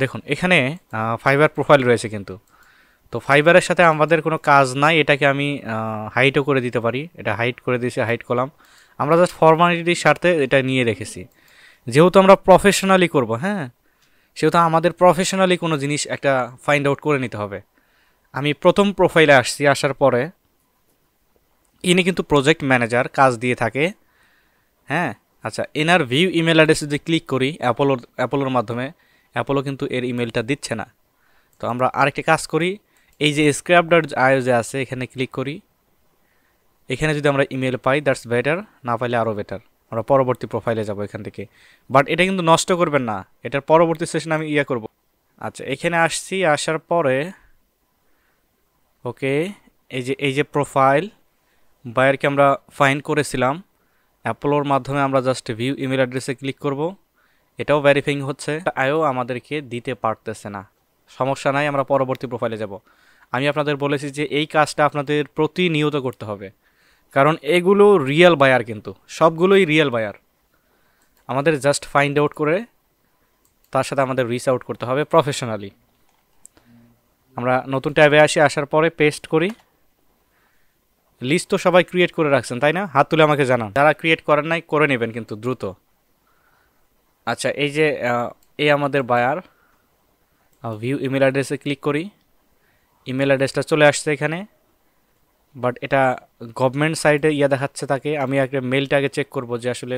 দেখুন এখানে fibre profile রয়েছে কিন্তু। তো ফাইবারের সাথে আমাদের কোনো কাজ নাই, এটাকে আমি হাইটও করে দিতে পারি। এটা হাইট করে দিয়েছি, হাইট করলাম। আমরা জাস্ট ফর্মালিটির স্বার্থে এটা নিয়ে রেখেছি, যেহেতু আমরা প্রফেশনালি করব। হ্যাঁ, সেহেতু আমাদের প্রফেশনালি কোনো জিনিস একটা ফাইন্ড আউট করে নিতে হবে। আমি প্রথম প্রোফাইলে আসছি, আসার পরে ইনি কিন্তু প্রজেক্ট ম্যানেজার, কাজ দিয়ে থাকে। হ্যাঁ, আচ্ছা, এনার ভিউ ইমেল অ্যাড্রেস যদি ক্লিক করি অ্যাপোলোর মাধ্যমে, অ্যাপোলো কিন্তু এর ইমেলটা দিচ্ছে না। তো আমরা আরেকটি কাজ করি, এই যে scrap.io যে আছে এখানে ক্লিক করি। এখানে যদি আমরা ইমেল পাই দ্যাটস বেটার, না পাইলে আরও বেটার। আমরা পরবর্তী প্রোফাইলে যাব এখান থেকে। বাট এটা কিন্তু নষ্ট করবেন না, এটার পরবর্তী সেশন আমি করব। আচ্ছা, এখানে আসছি, আসার পরে ওকে, এই যে প্রোফাইল বায়ারকে আমরা ফাইন্ড করেছিলাম অ্যাপোলোর মাধ্যমে, আমরা জাস্ট ভিউ ইমেল অ্যাড্রেসে ক্লিক করব। এটাও ভেরিফাইং হচ্ছে, আয়ও আমাদেরকে দিতে পারতেছে না। সমস্যা নাই, আমরা পরবর্তী প্রোফাইলে যাব। আমি আপনাদের বলেছি যে এই কাজটা আপনাদের প্রতিনিয়ত করতে হবে, কারণ এগুলো রিয়েল বায়ার, কিন্তু সবগুলোই রিয়েল বায়ার। আমাদের জাস্ট ফাইন্ড আউট করে তার সাথে আমাদের রিচ আউট করতে হবে প্রফেশনালি। আমরা নতুন ট্যাবে আসি, আসার পরে পেস্ট করি। লিস্ট তো সবাই ক্রিয়েট করে রাখছেন তাই না? হাত তুলে আমাকে জানান যারা ক্রিয়েট করেন নাই, করে নেবেন কিন্তু দ্রুত। আচ্ছা, এই যে এই আমাদের বায়ার, ভিউ ইমেল অ্যাড্রেসে ক্লিক করি। ইমেল অ্যাড্রেসটা চলে আসছে এখানে, বাট এটা গভর্নমেন্ট সাইটে দেখাচ্ছে তাকে। আমি একটা মেলটা আগে চেক করব যে আসলে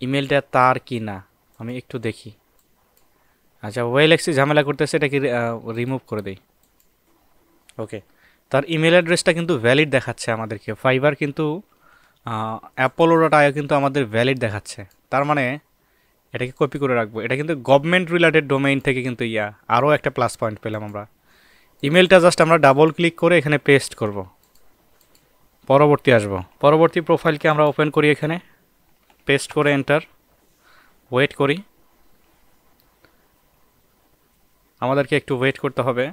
ইমেলটা তার কি না, আমি একটু দেখি। আচ্ছা, ওয়েলএক্সি ঝামেলা করতেছে, এটাকে রিমুভ করে দেই। ওকে, তার ইমেল অ্যাড্রেসটা কিন্তু ভ্যালিড দেখাচ্ছে আমাদেরকে। ফাইবার কিন্তু অ্যাপোলো.io কিন্তু আমাদের ভ্যালিড দেখাচ্ছে। তার মানে এটাকে কপি করে রাখবো। এটা কিন্তু গভর্নমেন্ট রিলেটেড ডোমেইন থেকে কিন্তু আরও একটা প্লাস পয়েন্ট পেলাম আমরা। ইমেলটা জাস্ট আমরা ডাবল ক্লিক করে এখানে পেস্ট করব। পরবর্তী আসবো, পরবর্তী প্রোফাইলকে আমরা ওপেন করি, এখানে পেস্ট করে এন্টার, ওয়েট করি। আমাদেরকে একটু ওয়েট করতে হবে।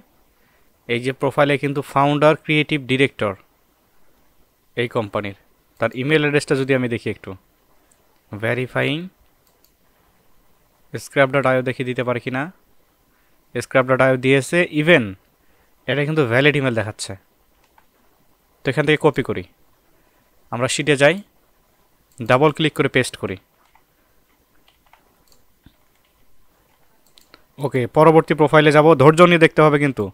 এই যে প্রোফাইলে কিন্তু ফাউন্ডার ক্রিয়েটিভ ডিরেক্টর এই কোম্পানির, তার ইমেল অ্যাড্রেসটা যদি আমি দেখি একটু, ভেরিফাইং scrap.io দেখি দিতে পারি কি না। scrap.io দিয়েছে, ইভেন এটা কিন্তু ভ্যালিড ইমেল দেখাচ্ছে। তো এখান থেকে কপি করি, আমরা শিটে যাই, ডাবল ক্লিক করে পেস্ট করি। ওকে, পরবর্তী প্রোফাইলে যাব, ধৈর্য নিয়ে দেখতে হবে কিন্তু।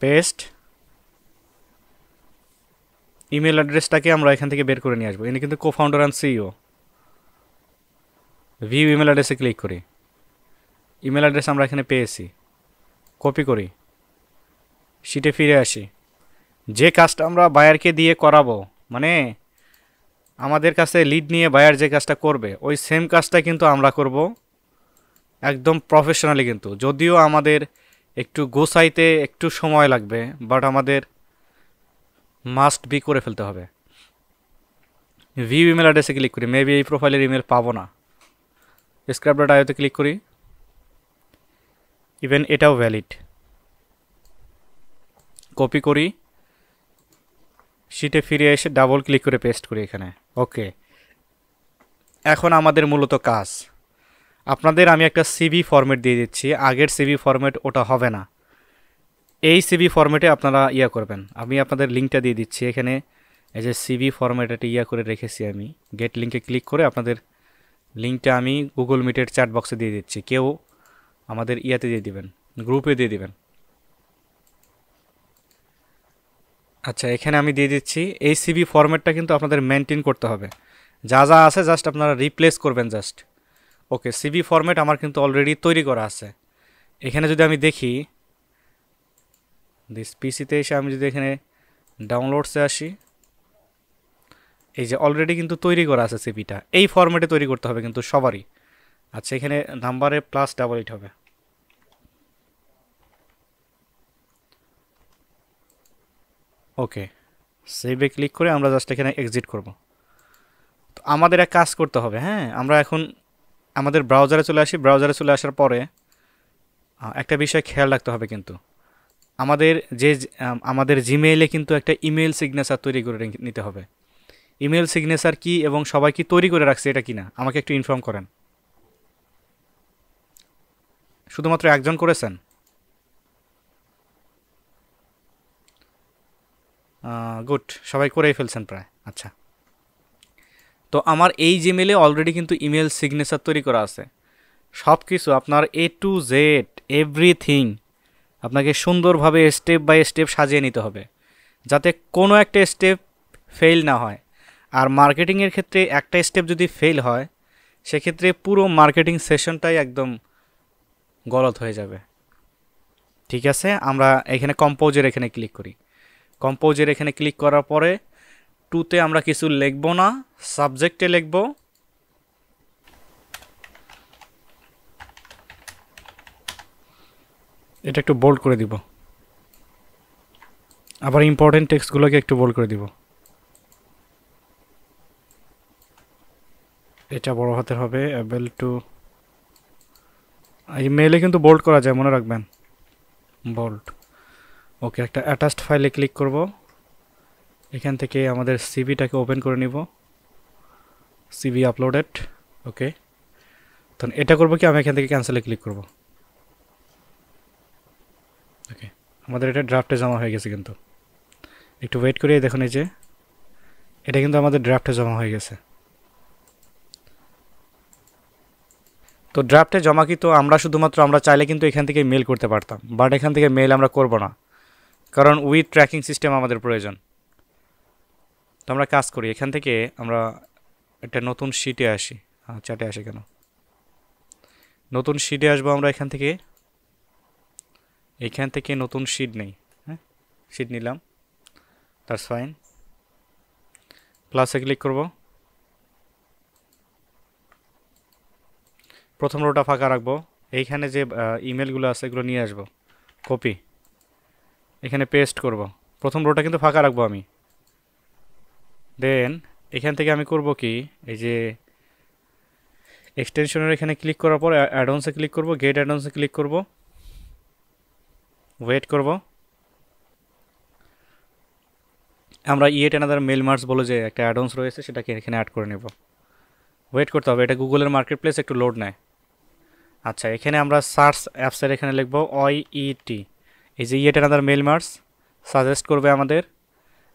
পেস্ট ইমেল অ্যাড্রেসটাকে আমরা এখান থেকে বের করে নিয়ে আসবো। ইনি কিন্তু co-founder and CEO. View email অ্যাড্রেসে ক্লিক করি, ইমেল অ্যাড্রেস আমরা এখানে পেয়েছি, কপি করি, শিটে ফিরে আসি। যে কাজটা আমরা বায়ারকে দিয়ে করাবো, মানে আমাদের কাছে লিড নিয়ে বায়ার যে কাজটা করবে, ওই সেম কাজটা কিন্তু আমরা করব একদম প্রফেশনালি। কিন্তু যদিও আমাদের একটু গোছাইতে একটু সময় লাগবে, বাট আমাদের মাস্ট বি করে ফেলতে হবে। ভিউ ইমেল অ্যাড্রেসে ক্লিক করি, মেবি এই প্রোফাইলের ইমেল পাবো না। scrap.io-তে ক্লিক করি, ইভেন এটাও ভ্যালিড, কপি করি, শিটে ফিরে এসে ডাবল ক্লিক করে পেস্ট করি এখানে। ওকে, এখন আমাদের মূলত কাজ, আপনাদের আমি একটা সিভি ফরম্যাট দিয়ে দিচ্ছি। আগের সিভি ফরম্যাট ওটা হবে না, এই সিভি ফরম্যাটে আপনারা করবেন। আমি আপনাদের লিঙ্কটা দিয়ে দিচ্ছি এখানে। এই যে সিভি ফরম্যাট এটা করে রেখেছি আমি, গেট লিঙ্কে ক্লিক করে আপনাদের লিঙ্কটা আমি গুগল মিটের চ্যাট বক্সে দিয়ে দিচ্ছি। কেউ আমাদের দিয়ে দিবেন, গ্রুপে দিয়ে দিবেন। আচ্ছা, এখানে আমি দিয়ে দিচ্ছি। এই সিভি ফরম্যাটটা কিন্তু আপনাদের মেনটেন করতে হবে, যা যা আছে জাস্ট আপনারা রিপ্লেস করবেন জাস্ট। ওকে, সিভি ফরম্যাট আমার কিন্তু অলরেডি তৈরি করা আছে। এখানে যদি আমি দেখি, দিস পিসিতে এসে আমি যদি এখানে ডাউনলোডসে আসি, এই যে অলরেডি কিন্তু তৈরি করা আছে সিভিটা। এই ফরম্যাটে তৈরি করতে হবে কিন্তু সবারই। আচ্ছা, এখানে নাম্বারে +88 হবে। ওকে, সেভে ক্লিক করে আমরা জাস্ট এখানে এক্সিট করব। তো আমাদের এক কাজ করতে হবে। হ্যাঁ, আমরা এখন আমাদের ব্রাউজারে চলে আসি। ব্রাউজারে চলে আসার পরে একটা বিষয় খেয়াল রাখতে হবে কিন্তু, আমাদের জিমেইলে কিন্তু একটা ইমেল সিগনেচার তৈরি করে নিতে হবে। ইমেল সিগনেচার কি এবং সবাই কি তৈরি করে রাখছে এটা কি না, আমাকে একটু ইনফর্ম করেন। শুধুমাত্র একজন করেছেন? গুড, সবাই করেই ফেলছেন প্রায়। আচ্ছা, তো আমার এই জিমেলে অলরেডি কিন্তু ইমেল সিগনেচার তৈরি করা আছে। সব কিছু আপনার এ টু জেড এভরিথিং আপনাকে সুন্দরভাবে স্টেপ বাই স্টেপ সাজিয়ে নিতে হবে, যাতে কোনো একটা স্টেপ ফেল না হয়। আর মার্কেটিংয়ের ক্ষেত্রে একটা স্টেপ যদি ফেল হয়, সেক্ষেত্রে পুরো মার্কেটিং সেশনটাই একদম গলদ হয়ে যাবে। ঠিক আছে, আমরা এখানে কম্পোজের এখানে ক্লিক করি। কম্পোজের এখানে ক্লিক করার পরে টুতে আমরা কিছু লিখব না, সাবজেক্টে লিখব এটা একটু বোল্ড করে দিব, আবার ইম্পর্টেন্ট টেক্সটগুলোকে একটু বোল্ড করে দিব। এটা বড় হাতের হবে, অ্যাবল টু। এই মেলে কিন্তু বোল্ড করা যায়, মনে রাখবেন, বোল্ড। ওকে, একটা অ্যাটাচড ফাইলে ক্লিক করব। এখান থেকে আমাদের সিভিটাকে ওপেন করে নিব, সিভি আপলোডেড। ওকে, তখন এটা করব কি, আমি এখান থেকে ক্যান্সেলে ক্লিক করব। ওকে, আমাদের এটা ড্রাফটে জমা হয়ে গেছে, কিন্তু একটু ওয়েট করি। দেখুন এই যে এটা কিন্তু আমাদের ড্রাফটে জমা হয়ে গেছে। তো ড্রাফটে জমা কি, তো আমরা শুধুমাত্র আমরা চাইলে কিন্তু এখান থেকে মেল করতে পারতাম, বাট এখান থেকে মেল আমরা করব না, কারণ উইথ ট্র্যাকিং সিস্টেম আমাদের প্রয়োজন। তো আমরা কাজ করি, এখান থেকে আমরা একটা নতুন শিটে আসি। চ্যাটে আসি কেন, নতুন শিটে আসবো আমরা এখান থেকে নতুন শিট নেই। হ্যাঁ, শিট নিলাম, দ্যাটস ফাইন। প্লাসে ক্লিক করব, প্রথম রোটা ফাঁকা রাখবো। এইখানে যে ইমেলগুলো আছে এগুলো নিয়ে আসবো, কপি, এখানে পেস্ট করব। প্রথম রোটা কিন্তু ফাঁকা রাখবো আমি। দেন এখান থেকে আমি করব কি, এই যে এক্সটেনশনের এখানে ক্লিক করার পর অ্যাডঅনসে ক্লিক করব, গেট অ্যাডঅনসে ক্লিক করব, ওয়েট করব। আমরা ইয়েট অ্যানাদার মেল মার্স বলে যে একটা অ্যাডঅনস রয়েছে, সেটাকে এখানে অ্যাড করে নেব। ওয়েট করতে হবে, এটা গুগলের মার্কেট প্লেস একটু লোড নেয়। আচ্ছা, এখানে আমরা সার্চ অ্যাপসের এখানে লিখব OIET। এই যে yet another mail Mars suggest করবে আমাদের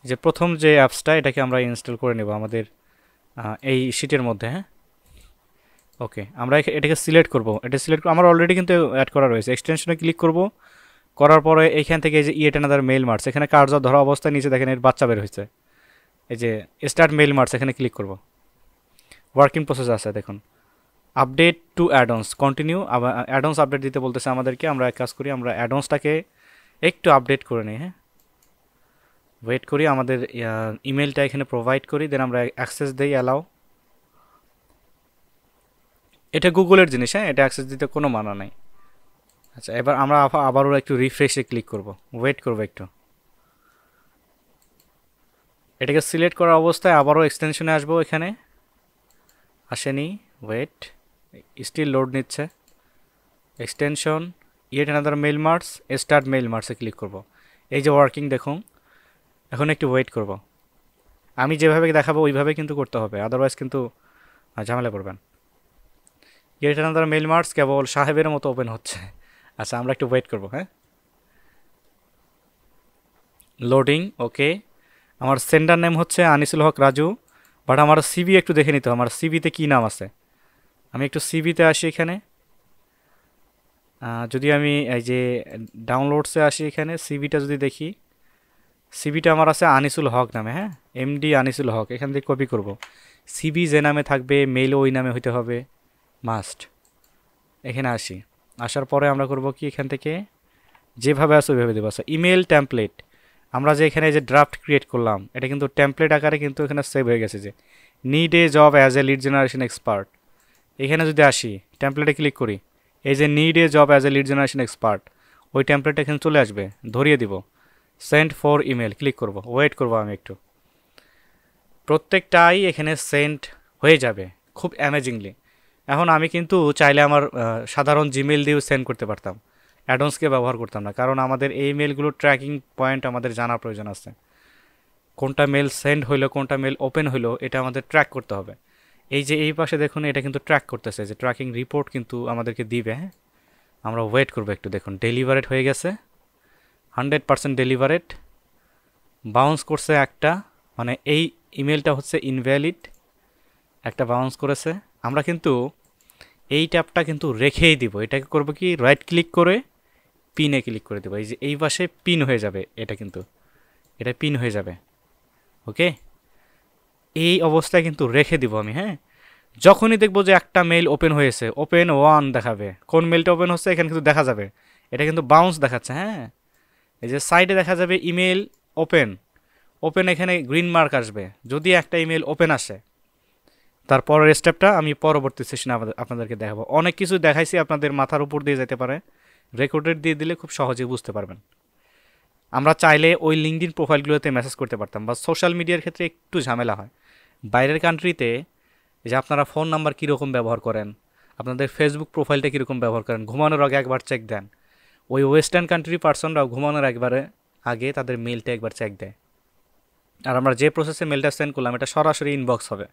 যে প্রথম যে অ্যাপসটা, এটাকে আমরা ইনস্টল করে নেব আমাদের এই শিটের মধ্যে। হ্যাঁ, ওকে, আমরা এটাকে সিলেক্ট করব। এটা সিলেক্ট আমার অলরেডি কিন্তু অ্যাড করা রয়েছে। এক্সটেনশনে ক্লিক করব, করার পরে এইখান থেকে এই যে ইয়েট অ্যানাদার মেল মার্স, এখানে কার্যর ধরা অবস্থায় নিচে দেখেন এর বাচ্চা বের হয়েছে, এই যে স্টার্ট মেল মার্স, এখানে ক্লিক করব। ওয়ার্কিং প্রসেস আছে দেখুন, আপডেট টু অ্যাডন্স কন্টিনিউ। আবার অ্যাডন্স আপডেট দিতে বলতেছে আমাদেরকে। আমরা এক কাজ করি, আমরা অ্যাডন্সটাকে একটু আপডেট করে নিই। হ্যাঁ, ওয়েট করি, আমাদের ইমেলটা এখানে প্রোভাইড করি, দেন আমরা অ্যাক্সেস দিই, অ্যালাও। এটা গুগলের জিনিস, হ্যাঁ, এটা অ্যাক্সেস দিতে কোনো মানা নাই। আচ্ছা, এবার আমরা আবারও একটু রিফ্রেশে ক্লিক করব, ওয়েট করব একটু। এটাকে সিলেক্ট করা অবস্থায় আবারও এক্সটেনশনে আসবো, এখানে আসেনি, ওয়েট, স্টিল লোড নিচ্ছে। Extension yet another mail merge, start mail মার্সে ক্লিক করব। এই যে ওয়ার্কিং দেখুন, এখন একটু ওয়েট করব। আমি যেভাবে দেখাবো ওইভাবে কিন্তু করতে হবে, আদারওয়াইজ কিন্তু ঝামেলা করবেন। ইয়েট অ্যানাদার মেল মার্স কেবল সাহেবের মতো ওপেন হচ্ছে। আচ্ছা, আমরা একটু ওয়েট করব। হ্যাঁ, লোডিং। ওকে, আমার সেন্ডার নেম হচ্ছে আনিসুল হক রাজু, বাট আমার সিভি একটু দেখে নিতে হবে, আমার সিভিতে কী নাম আছে। আমি একটু সিভিতে আসি, এখানে যদি আমি এই যে ডাউনলোডসে আসি, এখানে সিভিটা যদি দেখি, সিভিটা আমার আছে আনিসুল হক নামে। হ্যাঁ, MD আনিসুল হক, এখান থেকে কপি করব। সিভি যে নামে থাকবে, মেইলও ওই নামে হইতে হবে, মাস্ট। এখানে আসি, আসার পরে আমরা করব কি, এখান থেকে যেভাবে আছে ওইভাবে দেবো। আচ্ছা, ইমেল টেমপ্লেট, আমরা যে এখানে যে ড্রাফট ক্রিয়েট করলাম, এটা কিন্তু টেমপ্লেট আকারে কিন্তু এখানে সেভ হয়ে গেছে, যে need a job as a lead generation expert. এখানে যদি আসি, টেমপ্লেটে ক্লিক করি, এই যে need a job as a lead generation expert, ওই টেমপ্লেটটা এখানে চলে আসবে, ধরিয়ে দিব। সেন্ড ফর ইমেল ক্লিক করব, ওয়েট করব আমি একটু। প্রত্যেকটাই এখানে সেন্ড হয়ে যাবে খুব অ্যামেজিংলি। এখন আমি কিন্তু চাইলে আমার সাধারণ জিমেল দিয়েও সেন্ড করতে পারতাম, অ্যাডন্সকে ব্যবহার করতাম না, কারণ আমাদের এই মেলগুলোর ট্র্যাকিং পয়েন্ট আমাদের জানার প্রয়োজন আছে। কোনটা মেল সেন্ড হইলো, কোনটা মেল ওপেন হইলো, এটা আমাদের ট্র্যাক করতে হবে। এই যে এই পাশে দেখুন, এটা কিন্তু ট্র্যাক করতেছে, যে ট্র্যাকিং রিপোর্ট কিন্তু আমাদেরকে দিবে। হ্যাঁ, আমরা ওয়েট করবো একটু। দেখুন ডেলিভারেড হয়ে গেছে, 100% ডেলিভারেড। বাউন্স করছে একটা, মানে এই ইমেলটা হচ্ছে ইনভ্যালিড, একটা বাউন্স করেছে। আমরা কিন্তু এই ট্যাবটা কিন্তু রেখেই দিব। এটাকে করবো কি, রাইট ক্লিক করে পিনে ক্লিক করে দেবো। এই যে এই পাশে পিন হয়ে যাবে, এটা কিন্তু এটা পিন হয়ে যাবে। ওকে, এই অবস্থায় কিন্তু রেখে দিব আমি। হ্যাঁ, যখনই দেখবো যে একটা মেইল ওপেন হয়েছে, ওপেন 1 দেখাবে। কোন মেইলটা ওপেন হচ্ছে এখানে কিন্তু দেখা যাবে, এটা কিন্তু বাউন্স দেখাচ্ছে। হ্যাঁ, এই যে সাইডে দেখা যাবে ইমেল ওপেন, ওপেন এখানে গ্রিন মার্ক আসবে যদি একটা ইমেল ওপেন আসে। তারপরের স্টেপটা আমি পরবর্তী সেশনে আপনাদেরকে দেখাবো। অনেক কিছু দেখাইছি, আপনাদের মাথার উপর দিয়ে যেতে পারে, রেকর্ডেড দিয়ে দিলে খুব সহজে বুঝতে পারবেন। আমরা চাইলে ওই লিঙ্কডিন প্রোফাইলগুলোতে মেসেজ করতে পারতাম, বা সোশ্যাল মিডিয়ার ক্ষেত্রে একটু ঝামেলা হয়। বাইরের কান্ট্রিতে যে আপনারা ফোন নাম্বার কীরকম ব্যবহার করেন, আপনাদের ফেসবুক প্রোফাইলটা কীরকম ব্যবহার করেন, ঘুমানোর আগে একবার চেক দেন। ওই ওয়েস্টার্ন কান্ট্রি পার্সনরাও ঘুমানোর একবারে আগে তাদের মেলটা একবার চেক দেয়। আর আমরা যে প্রসেসে মেলটা সেন্ড করলাম, এটা সরাসরি ইনবক্স হবে।